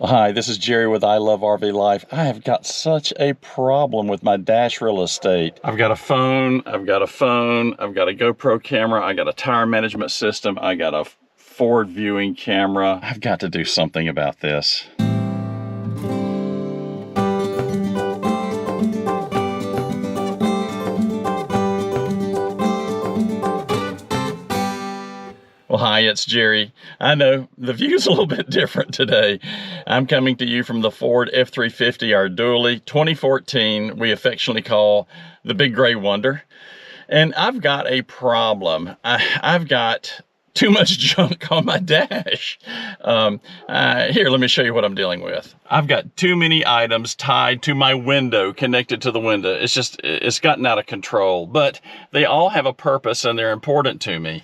Hi, this is Jerry with I Love RV Life. I have got such a problem with my dash real estate. I've got a phone, I've got a GoPro camera, I got a tire management system, I got a forward viewing camera. I've got to do something about this. Well, hi, it's Jerry. I know the view's a little bit different today. I'm coming to you from the Ford F-350, our dually 2014, we affectionately call the Big Gray Wonder. And I've got a problem. I've got too much junk on my dash. Here, let me show you what I'm dealing with. I've got too many items tied to my window, connected to the window. It's gotten out of control, but they all have a purpose and they're important to me.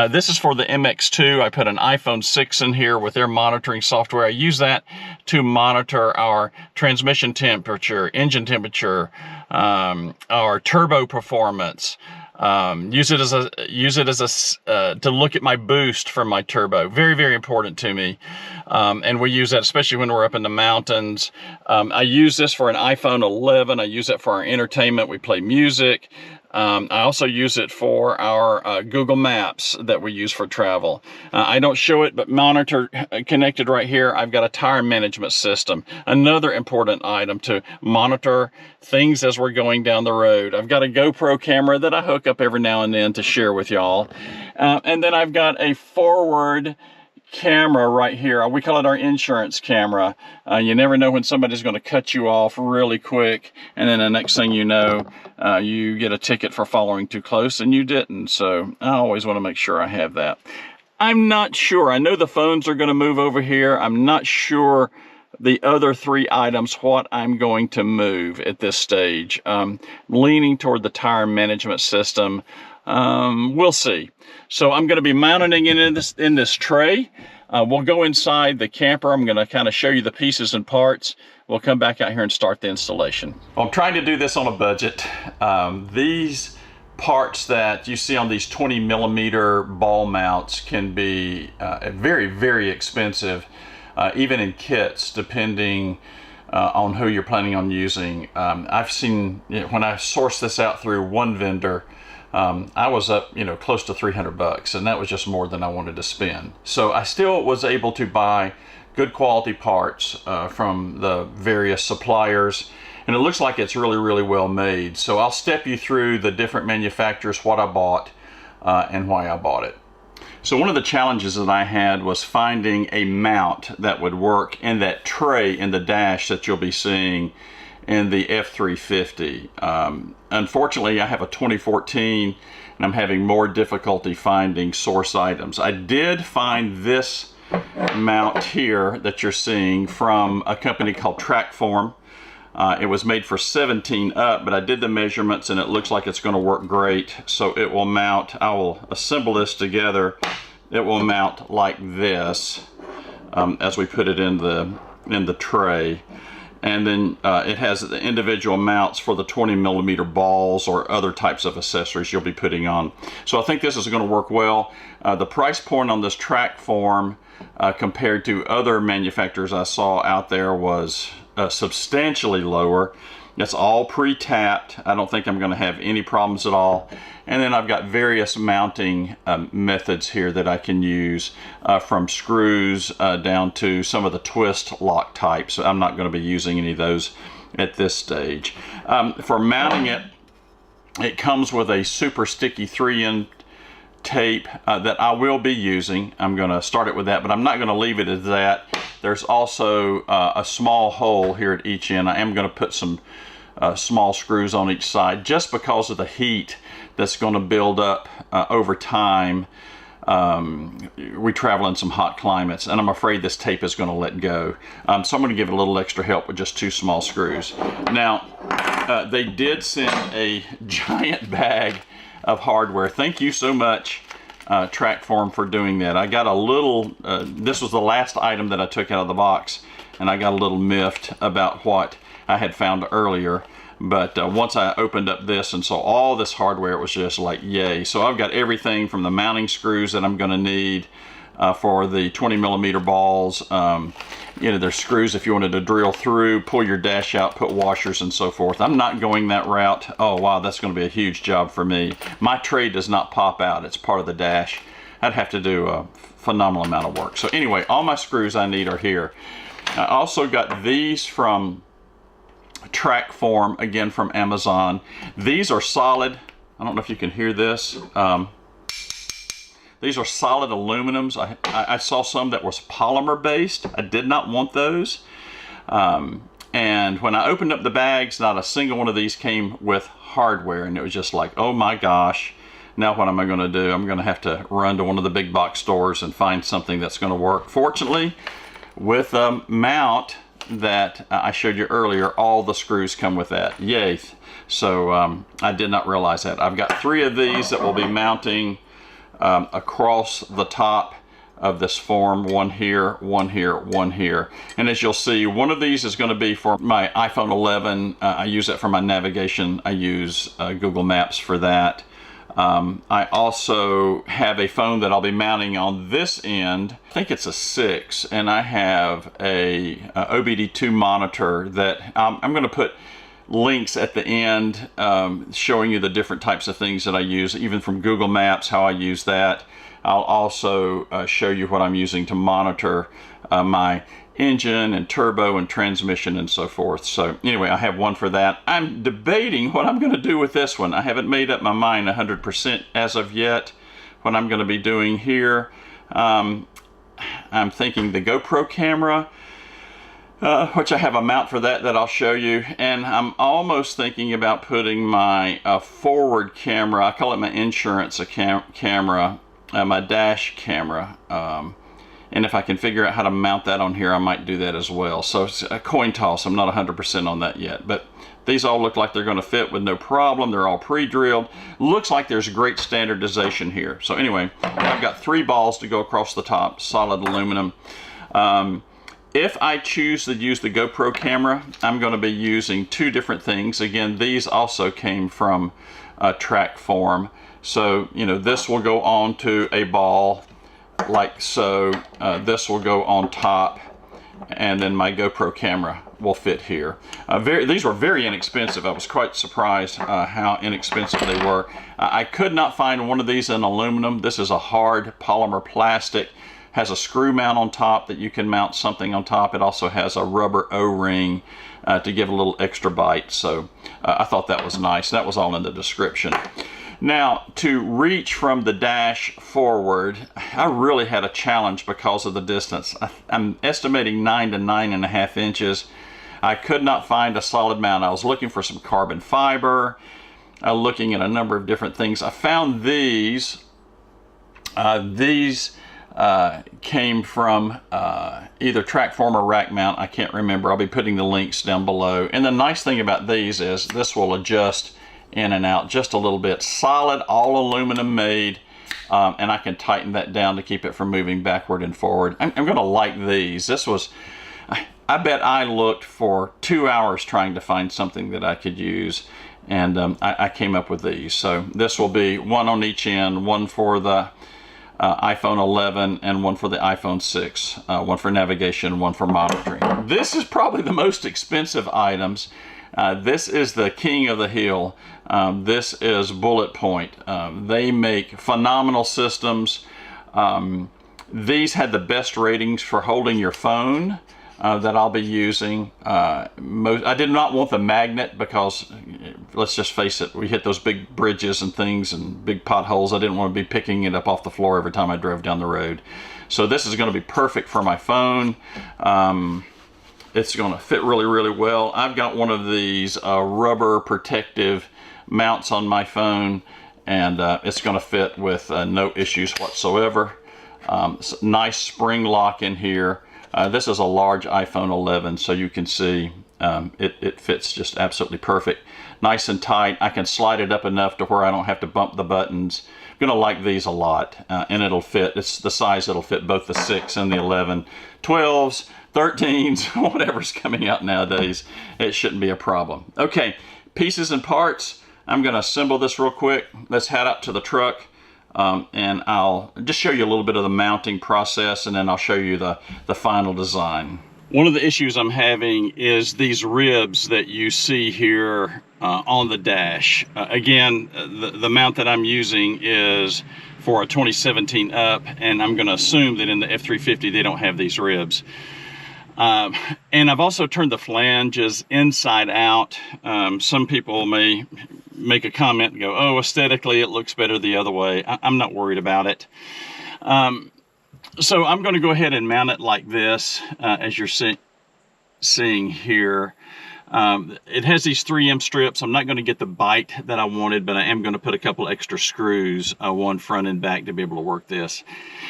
This is for the MX2. I put an iPhone 6 in here with their monitoring software. I use that to monitor our transmission temperature, engine temperature, our turbo performance. Use it to look at my boost from my turbo. Very, very important to me. And we use that especially when we're up in the mountains. I use this for an iPhone 11. I use it for our entertainment. We play music. I also use it for our Google Maps that we use for travel. I don't show it, but monitor connected right here. I've got a tire management system, another important item to monitor things as we're going down the road. I've got a GoPro camera that I hook up every now and then to share with y'all. And then I've got a forward camera right here. We call it our insurance camera. You never know when somebody's going to cut you off really quick, and then the next thing you know, you get a ticket for following too close and you didn't. So I always want to make sure I have that. I'm not sure. I know the phones are going to move over here. I'm not sure the other three items what I'm going to move at this stage. Leaning toward the tire management system. We'll see. So I'm going to be mounting it in this tray. We'll go inside the camper. I'm going to kind of show you the pieces and parts. We'll come back out here and start the installation. Well, I'm trying to do this on a budget. These parts that you see on these 20 millimeter ball mounts can be very, very expensive, even in kits, depending on who you're planning on using. I've seen, when I sourced this out through one vendor, I was up, close to 300 bucks, and that was just more than I wanted to spend. So I still was able to buy good quality parts from the various suppliers, and it looks like it's really, really well made. So I'll step you through the different manufacturers, what I bought, and why I bought it. So one of the challenges that I had was finding a mount that would work in that tray in the dash that you'll be seeing in the F-350. Unfortunately, I have a 2014 and I'm having more difficulty finding source items. I did find this mount here that you're seeing from a company called Trackform. It was made for 17 up, but I did the measurements and it looks like it's going to work great. So it will mount, I will assemble this together. It will mount like this as we put it in the tray. And then it has the individual mounts for the 20 millimeter balls or other types of accessories you'll be putting on. So I think this is going to work well. The price point on this Trackform compared to other manufacturers I saw out there was substantially lower. It's all pre-tapped. I don't think I'm going to have any problems at all. And then I've got various mounting methods here that I can use, from screws down to some of the twist lock types. I'm not going to be using any of those at this stage. For mounting it, it comes with a super sticky 3-in tape that I will be using. I'm going to start it with that, but I'm not going to leave it as that. There's also a small hole here at each end. I am going to put some small screws on each side just because of the heat that's going to build up over time. We travel in some hot climates, and I'm afraid this tape is going to let go. So I'm going to give it a little extra help with just 2 small screws. Now, they did send a giant bag of hardware. Thank you so much, Trackform, for doing that. I got a little, this was the last item that I took out of the box, and I got a little miffed about what I had found earlier. But once I opened up this and saw all this hardware, it was just like, yay. So I've got everything from the mounting screws that I'm going to need for the 20mm balls. You know, there's screws if you wanted to drill through, pull your dash out, put washers and so forth. I'm not going that route. Oh wow, that's going to be a huge job for me. My tray does not pop out. It's part of the dash. I'd have to do a phenomenal amount of work. So anyway, all my screws I need are here. I also got these from Trackform, again from Amazon. These are solid. I don't know if you can hear this. These are solid aluminums. I saw some that was polymer based. I did not want those. And when I opened up the bags, not a single one of these came with hardware, and it was just like, oh my gosh, now what am I going to do? I'm going to have to run to one of the big box stores and find something that's going to work. Fortunately, with a mount that I showed you earlier, all the screws come with that. Yay. So I did not realize that. I've got 3 of these that will be mounting across the top of this form. One here, one here, one here. And as you'll see, one of these is going to be for my iPhone 11. I use that for my navigation. I use Google Maps for that. I also have a phone that I'll be mounting on this end. I think it's a 6, and I have a OBD2 monitor that I'm going to put links at the end showing you the different types of things that I use, even from Google Maps, how I use that. I'll also show you what I'm using to monitor my engine and turbo and transmission and so forth. So anyway, I have one for that. I'm debating what I'm going to do with this one. I haven't made up my mind 100% as of yet what I'm going to be doing here. I'm thinking the GoPro camera, which I have a mount for that I'll show you, and I'm almost thinking about putting my forward camera, I call it my insurance camera, my dash camera, and if I can figure out how to mount that on here, I might do that as well. So it's a coin toss. I'm not 100% on that yet, but these all look like they're going to fit with no problem. They're all pre-drilled. Looks like there's great standardization here. So anyway, I've got 3 balls to go across the top, solid aluminum. If I choose to use the GoPro camera, I'm going to be using 2 different things. Again, these also came from Trackform. So, you know, this will go on to a ball like so. This will go on top, and then my GoPro camera will fit here. These were very inexpensive. I was quite surprised how inexpensive they were. I could not find one of these in aluminum. This is a hard polymer plastic. Has a screw mount on top that you can mount something on top. It also has a rubber O-ring to give a little extra bite. So I thought that was nice. That was all in the description. Now, to reach from the dash forward, I really had a challenge because of the distance. I'm estimating 9 to 9.5 inches. I could not find a solid mount. I was looking for some carbon fiber, looking at a number of different things. I found these. These came from either Trackform or Rack Mount. I can't remember. I'll be putting the links down below. And the nice thing about these is this will adjust in and out just a little bit. Solid, all aluminum made, and I can tighten that down to keep it from moving backward and forward. I'm going to like these. This was, I bet I looked for 2 hours trying to find something that I could use, and I came up with these. So this will be one on each end, one for the iPhone 11 and one for the iPhone 6, one for navigation, one for monitoring. This is probably the most expensive items. This is the king of the hill. This is Bullet Point. They make phenomenal systems. These had the best ratings for holding your phone that I'll be using. I did not want the magnet because, let's just face it, we hit those big bridges and things and big potholes. I didn't want to be picking it up off the floor every time I drove down the road. So this is going to be perfect for my phone. It's going to fit really, really well. I've got one of these rubber protective mounts on my phone, and it's going to fit with no issues whatsoever. Nice spring lock in here. This is a large iPhone 11, so you can see it fits just absolutely perfect. Nice and tight. I can slide it up enough to where I don't have to bump the buttons. I'm going to like these a lot, and it'll fit. It's the size that'll fit both the 6 and the 11. 12s, 13s, whatever's coming out nowadays, it shouldn't be a problem. Okay, pieces and parts. I'm going to assemble this real quick. Let's head up to the truck. and I'll just show you a little bit of the mounting process, and then I'll show you the final design. One of the issues I'm having is these ribs that you see here on the dash. Again, the mount that I'm using is for a 2017 up, and I'm going to assume that in the F350 they don't have these ribs. And I've also turned the flanges inside out. Some people may make a comment and go, oh, aesthetically it looks better the other way. I'm not worried about it. So I'm going to go ahead and mount it like this, as you're seeing here. It has these 3M strips. I'm not going to get the bite that I wanted, but I am going to put a couple extra screws, one front and back, to be able to work this.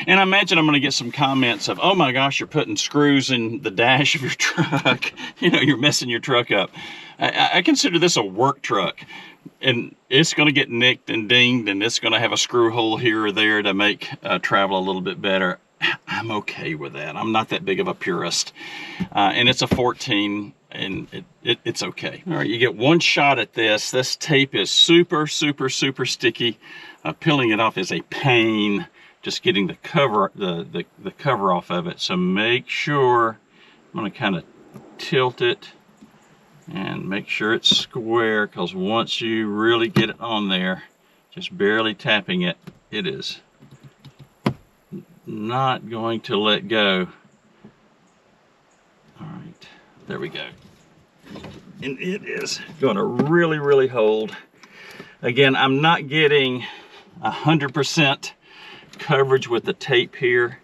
And I imagine I'm going to get some comments of, oh my gosh, you're putting screws in the dash of your truck. You know, you're messing your truck up. I consider this a work truck, and it's going to get nicked and dinged, and it's going to have a screw hole here or there to make travel a little bit better. I'm okay with that. I'm not that big of a purist. And it's a 14, and it's okay. All right, you get one shot at this. This tape is super, super, super sticky. Peeling it off is a pain. Just getting the cover, the cover off of it. So make sure, I'm going to kind of tilt it and make sure it's square, because once you really get it on there, just barely tapping it, it is not going to let go. All right, there we go. And it is going to really, really hold. Again, I'm not getting 100% coverage with the tape here.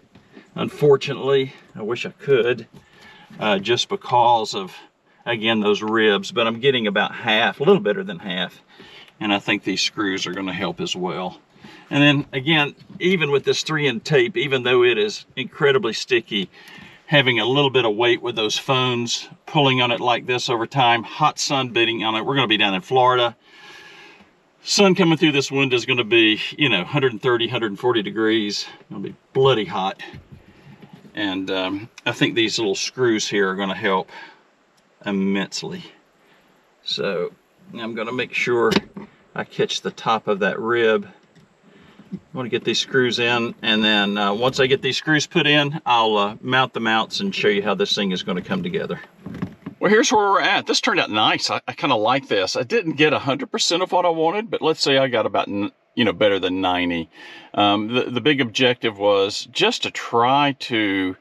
Unfortunately, I wish I could, just because of, again, those ribs, but I'm getting about half, a little better than half. And I think these screws are going to help as well. And then again, even with this 3M tape, even though it is incredibly sticky, having a little bit of weight with those phones, pulling on it like this over time, hot sun beating on it. We're going to be down in Florida. Sun coming through this window is going to be, you know, 130, 140 degrees. It'll be bloody hot. And I think these little screws here are going to help immensely. So I'm going to make sure I catch the top of that rib. I want to get these screws in, and then once I get these screws put in, I'll mount the mounts and show you how this thing is going to come together. Well, here's where we're at. This turned out nice. I kind of like this. I didn't get 100% of what I wanted, but let's say I got about, you know, better than 90. The big objective was just to try to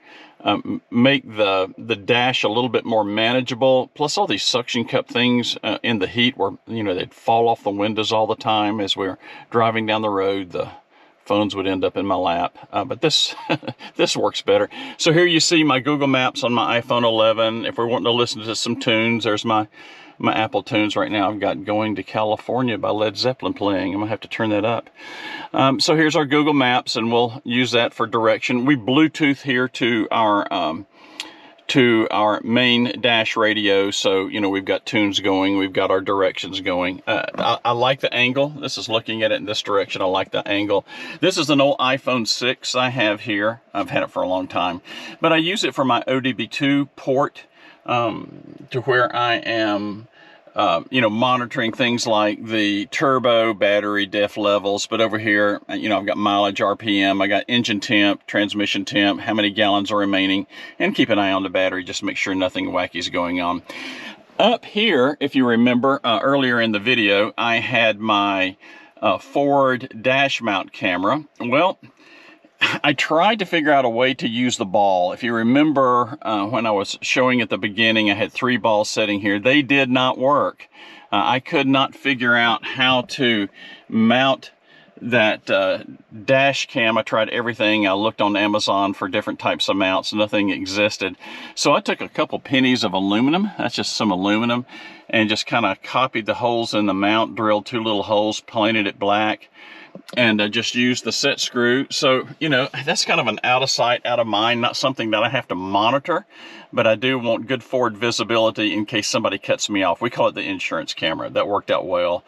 make the dash a little bit more manageable. Plus all these suction cup things in the heat where, you know, they'd fall off the windows all the time as we're driving down the road. The phones would end up in my lap, but this this works better. So here you see my Google Maps on my iPhone 11. If we're wanting to listen to some tunes, there's my Apple tunes right now. I've got Going to California by Led Zeppelin playing. I'm gonna have to turn that up. So here's our Google Maps, and we'll use that for direction. We Bluetooth here to our main dash radio, so you know we've got tunes going, we've got our directions going. I like the angle. This is looking at it in this direction. I like the angle. This is an old iPhone 6 I have here. I've had it for a long time, but I use it for my ODB2 port, to where I am you know, monitoring things like the turbo, battery, def levels. But over here, you know, I've got mileage, RPM, I got engine temp, transmission temp, how many gallons are remaining, and keep an eye on the battery just to make sure nothing wacky is going on. Up here, if you remember earlier in the video, I had my forward dash mount camera. Well, I tried to figure out a way to use the ball. If you remember when I was showing at the beginning, I had 3 balls sitting here. They did not work. I could not figure out how to mount that dash cam. I tried everything. I looked on Amazon for different types of mounts. Nothing existed. So I took a couple pennies of aluminum. That's just some aluminum. And just kind of copied the holes in the mount, drilled 2 little holes, painted it black, and just use the set screw. So, you know, that's kind of an out of sight, out of mind, not something that I have to monitor, but I do want good forward visibility in case somebody cuts me off. We call it the insurance camera. That worked out well.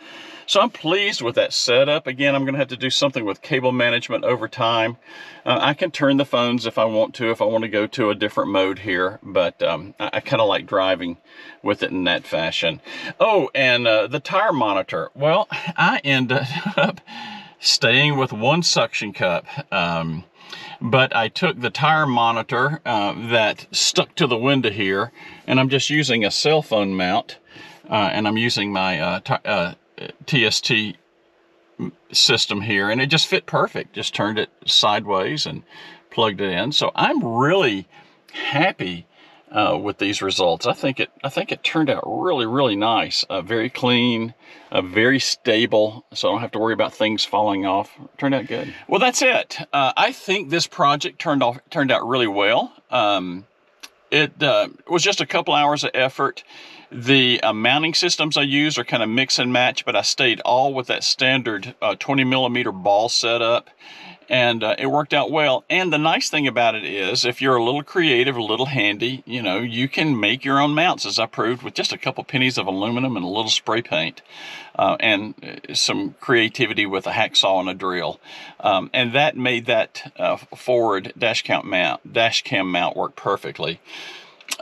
So I'm pleased with that setup. Again, I'm going to have to do something with cable management over time. I can turn the phones if I want to go to a different mode here, but I kind of like driving with it in that fashion. Oh, and the tire monitor. Well, I ended up staying with one suction cup. But I took the tire monitor that stuck to the window here, and I'm just using a cell phone mount, and I'm using my TST system here, and it just fit perfect. Just turned it sideways and plugged it in. So I'm really happy with these results. I think it turned out really nice. Very clean, very stable, so I don't have to worry about things falling off. It turned out good. Well, that's it. I think this project turned out really well. It was just a couple hours of effort. The mounting systems I used are kind of mix and match, but I stayed all with that standard 20 millimeter ball setup. And it worked out well. And the nice thing about it is, if you're a little creative, a little handy, you know, you can make your own mounts, as I proved, with just a couple pennies of aluminum and a little spray paint, and some creativity with a hacksaw and a drill. And that made that forward dash cam mount work perfectly.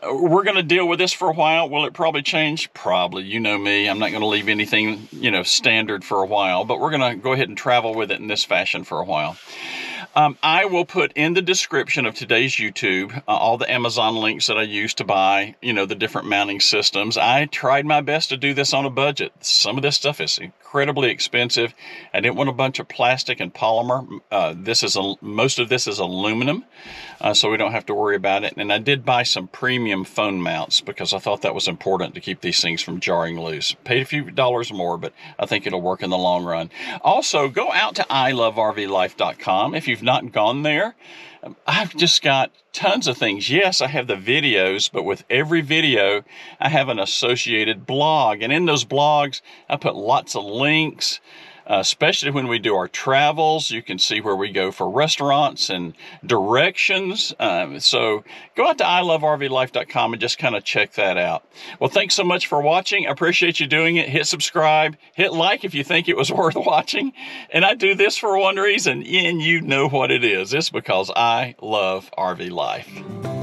We're going to deal with this for a while. Will it probably change? Probably. You know me. I'm not going to leave anything, you know, standard for a while, but we're going to go ahead and travel with it in this fashion for a while. I will put in the description of today's YouTube all the Amazon links that I used to buy, you know, the different mounting systems. I tried my best to do this on a budget. Some of this stuff is incredibly expensive. I didn't want a bunch of plastic and polymer. Most of this is aluminum, so we don't have to worry about it. And I did buy some premium phone mounts because I thought that was important to keep these things from jarring loose. Paid a few dollars more, but I think it'll work in the long run. Also, go out to ilovervlife.com if you've not gone there. I've just got tons of things. Yes, I have the videos, but with every video, I have an associated blog. And in those blogs, I put lots of links, especially when we do our travels. You can see where we go for restaurants and directions. So go out to ilovervlife.com and just kind of check that out. Well, thanks so much for watching. I appreciate you doing it. Hit subscribe, hit like if you think it was worth watching. And I do this for one reason, and you know what it is. It's because I love RV life.